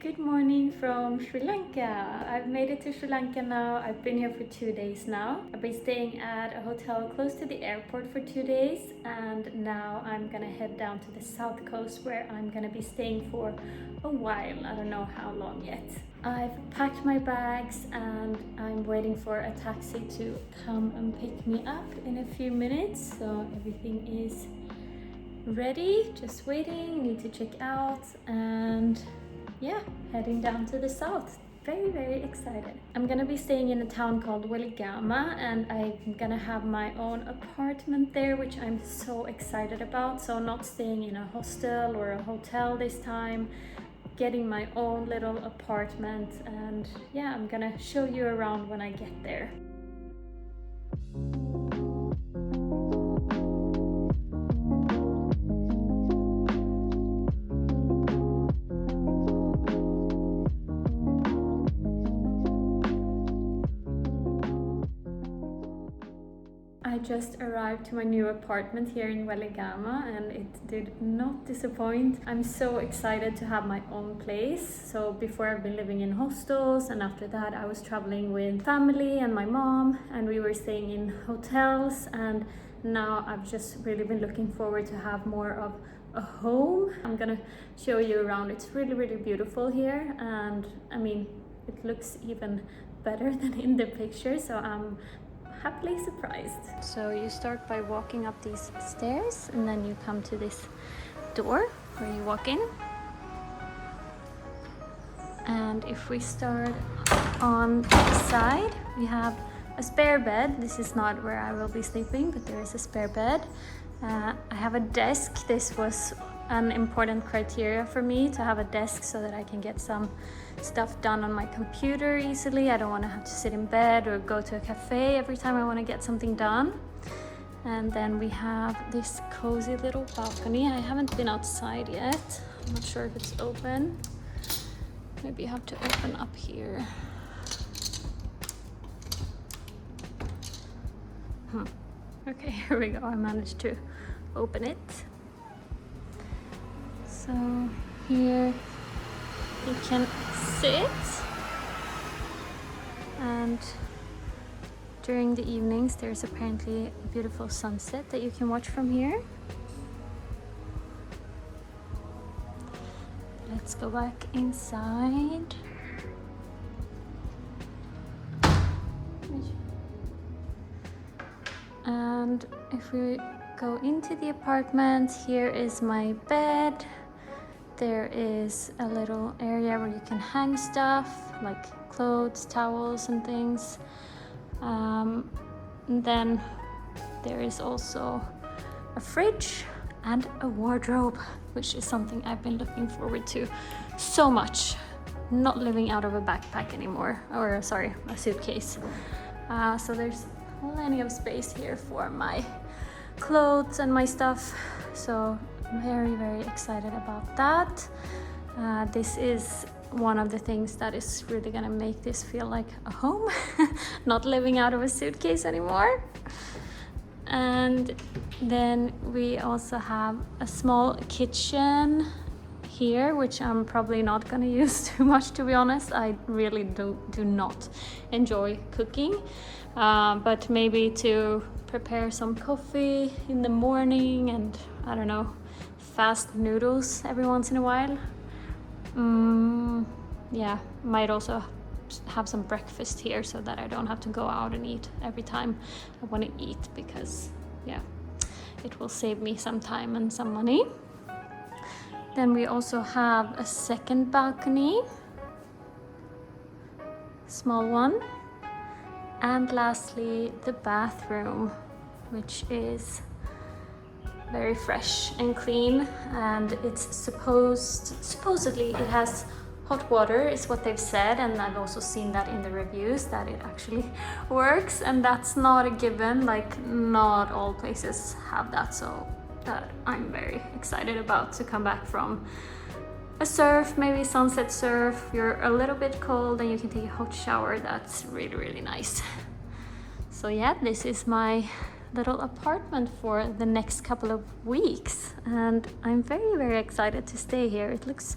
Good morning from Sri Lanka. I've made it to Sri Lanka now. I've been here for 2 days now. I've been staying at a hotel close to the airport for 2 days, and now I'm gonna head down to the south coast where I'm gonna be staying for a while. I don't know how long yet. I've packed my bags and I'm waiting for a taxi to come and pick me up in a few minutes. So everything is ready, just waiting. Need to check out and yeah, heading down to the south. Very excited. I'm gonna be staying in a town called Weligama, and I'm gonna have my own apartment there, which I'm so excited about. So not staying in a hostel or a hotel this time, getting my own little apartment, and yeah, I'm gonna show you around when I get there. I just arrived to my new apartment here in Weligama and it did not disappoint. I'm so excited to have my own place. So before I've been living in hostels, and after that I was traveling with family and my mom, and we were staying in hotels, and now I've just really been looking forward to have more of a home. I'm gonna show you around. It's really beautiful here, and I mean it looks even better than in the picture, so I'm happily surprised. So you start by walking up these stairs, and then you come to this door where you walk in. And if we start on the side, we have a spare bed. This is not where I will be sleeping, but there is a spare bed. I have a desk. This was an important criteria for me, to have a desk so that I can get some stuff done on my computer easily. I don't want to have to sit in bed or go to a cafe every time I want to get something done. And then we have this cozy little balcony. I haven't been outside yet. I'm not sure if it's open. Maybe you have to open up here. Okay, here we go. I managed to open it. So here you can sit, and during the evenings there's apparently a beautiful sunset that you can watch from here. Let's go back inside. And if we go into the apartment, here is my bed. There is a little area where you can hang stuff like clothes, towels and things. And then there is also a fridge and a wardrobe, which is something I've been looking forward to so much. Not living out of a backpack anymore, or sorry, a suitcase. So there's plenty of space here for my clothes and my stuff. So I'm very excited about that. This is one of the things that is really gonna make this feel like a home, not living out of a suitcase anymore. And then we also have a small kitchen here, which I'm probably not gonna use too much, to be honest. I really do not enjoy cooking, but maybe to prepare some coffee in the morning, and I don't know, fast noodles every once in a while. Yeah, might also have some breakfast here so that I don't have to go out and eat every time I want to eat, because yeah, it will save me some time and some money. Then we also have a second balcony, small one. And lastly, the bathroom, which is very fresh and clean, and it's supposedly it has hot water, is what they've said, and I've also seen that in the reviews that it actually works, and that's not a given. Like, not all places have that, so that I'm very excited about, to come back from a surf, maybe sunset surf. You're a little bit cold and you can take a hot shower. That's really nice. So yeah, this is my little apartment for the next couple of weeks, and I'm very excited to stay here. It looks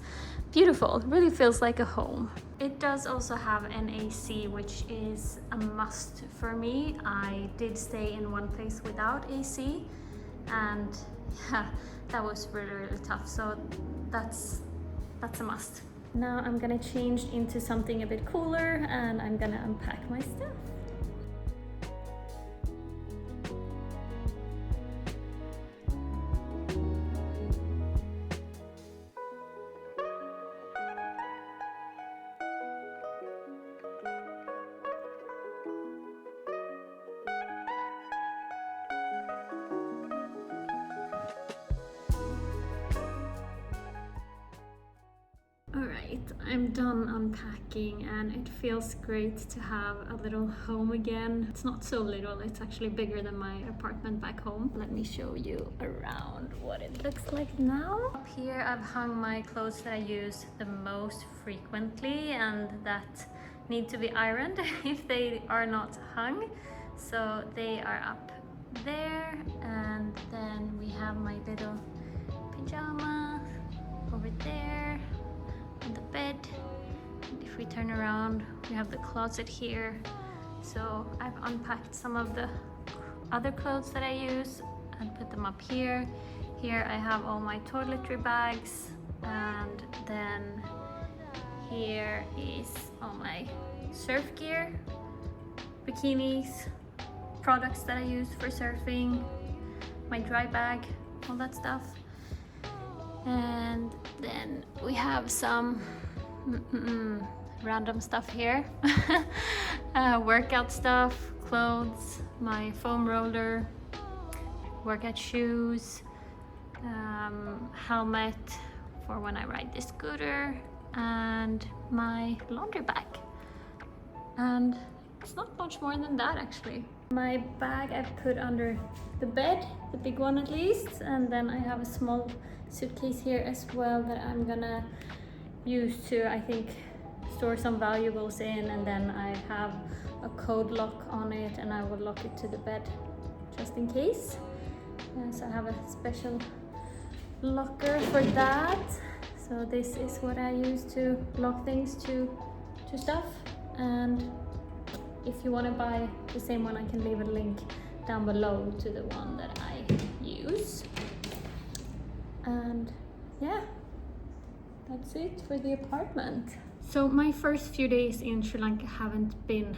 beautiful. It really feels like a home. It does also have an AC, which is a must for me. I did stay in one place without AC, and yeah, that was really tough. So that's a must. Now I'm gonna change into something a bit cooler and I'm gonna unpack my stuff. Alright, I'm done unpacking and it feels great to have a little home again. It's not so little, it's actually bigger than my apartment back home. Let me show you around what it looks like now. Up here I've hung my clothes that I use the most frequently and that need to be ironed if they are not hung. So they are up there, and then we have my little pajama over there on the bed. And if we turn around, we have the closet here. So I've unpacked some of the other clothes that I use and put them up here. Here I have all my toiletry bags, and then here is all my surf gear, bikinis, products that I use for surfing, my dry bag, all that stuff. And then we have some random stuff here. Workout stuff, clothes, my foam roller, workout shoes, helmet for when I ride the scooter, and my laundry bag. And it's not much more than that actually. My bag I've put under the bed, the big one at least, and then I have a small suitcase here as well that I'm gonna use to, I think, store some valuables in, and then I have a code lock on it and I will lock it to the bed just in case. So I have a special locker for that. So this is what I use to lock things to stuff, and if you want to buy the same one, I can leave a link down below to the one that I use. And yeah, that's it for the apartment. So my first few days in Sri Lanka haven't been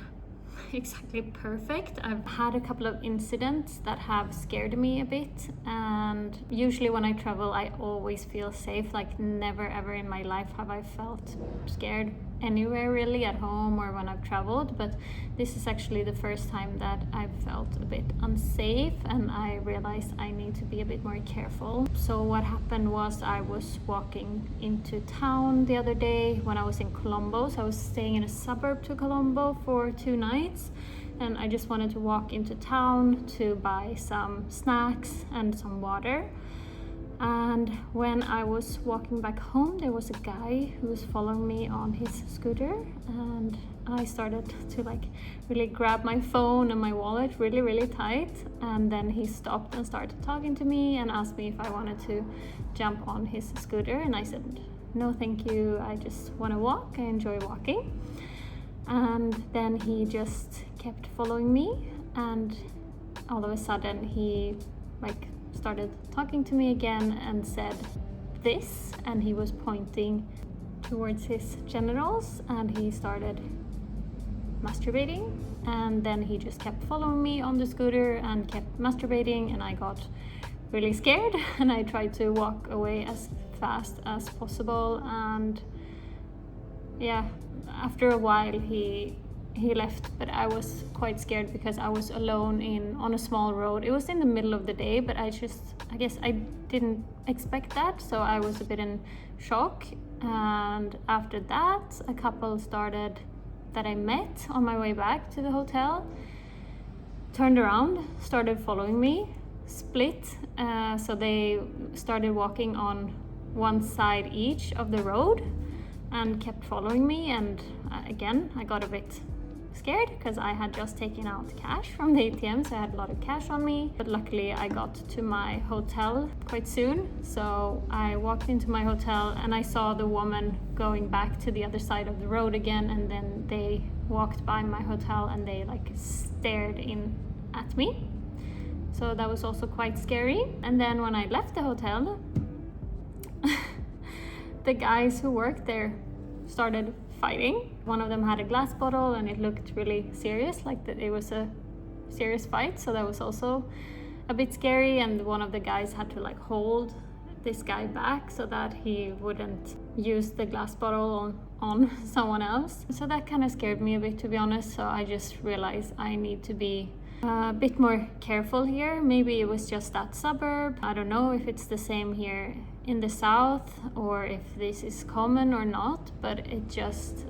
exactly perfect. I've had a couple of incidents that have scared me a bit, and usually when I travel I always feel safe. Like never ever in my life have I felt scared anywhere really, at home or when I've traveled, but this is actually the first time that I've felt a bit unsafe, and I realized I need to be a bit more careful. So what happened was I was walking into town the other day when I was in Colombo. So I was staying in a suburb to Colombo for 2 nights, and I just wanted to walk into town to buy some snacks and some water. And when I was walking back home, there was a guy who was following me on his scooter, and I started to like really grab my phone and my wallet really tight, and then he stopped and started talking to me and asked me if I wanted to jump on his scooter, and I said no thank you, I just want to walk, I enjoy walking. And then he just kept following me, and all of a sudden he like started talking to me again and said this, and he was pointing towards his genitals and he started masturbating, and then he just kept following me on the scooter and kept masturbating, and I got really scared and I tried to walk away as fast as possible. And yeah, after a while he left, but I was quite scared because I was alone on a small road. It was in the middle of the day, but I guess I didn't expect that, so I was a bit in shock. And after that, a couple started that I met on my way back to the hotel turned around, started following me, split, so they started walking on one side each of the road and kept following me, and again I got a bit scared because I had just taken out cash from the ATM, so I had a lot of cash on me. But luckily I got to my hotel quite soon. So I walked into my hotel and I saw the woman going back to the other side of the road again, and then they walked by my hotel and they like stared in at me. So that was also quite scary. And then when I left the hotel, the guys who worked there started fighting. One of them had a glass bottle and it looked really serious, like that it was a serious fight. So that was also a bit scary. And one of the guys had to like hold this guy back so that he wouldn't use the glass bottle on someone else. So that kind of scared me a bit, to be honest. So I just realized I need to be a bit more careful here. Maybe it was just that suburb. I don't know if it's the same here in the south or if this is common or not, but it just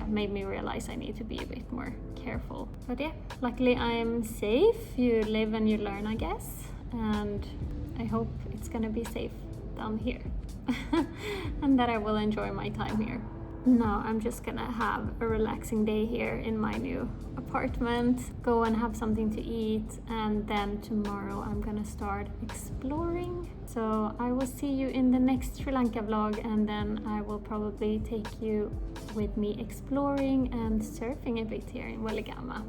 made me realize I need to be a bit more careful. But yeah, luckily I'm safe. You live and you learn, I guess, and I hope it's gonna be safe down here and that I will enjoy my time here. Now I'm just gonna have a relaxing day here in my new apartment, go and have something to eat, and then tomorrow I'm gonna start exploring. So I will see you in the next Sri Lanka vlog, and then I will probably take you with me exploring and surfing a bit here in Weligama.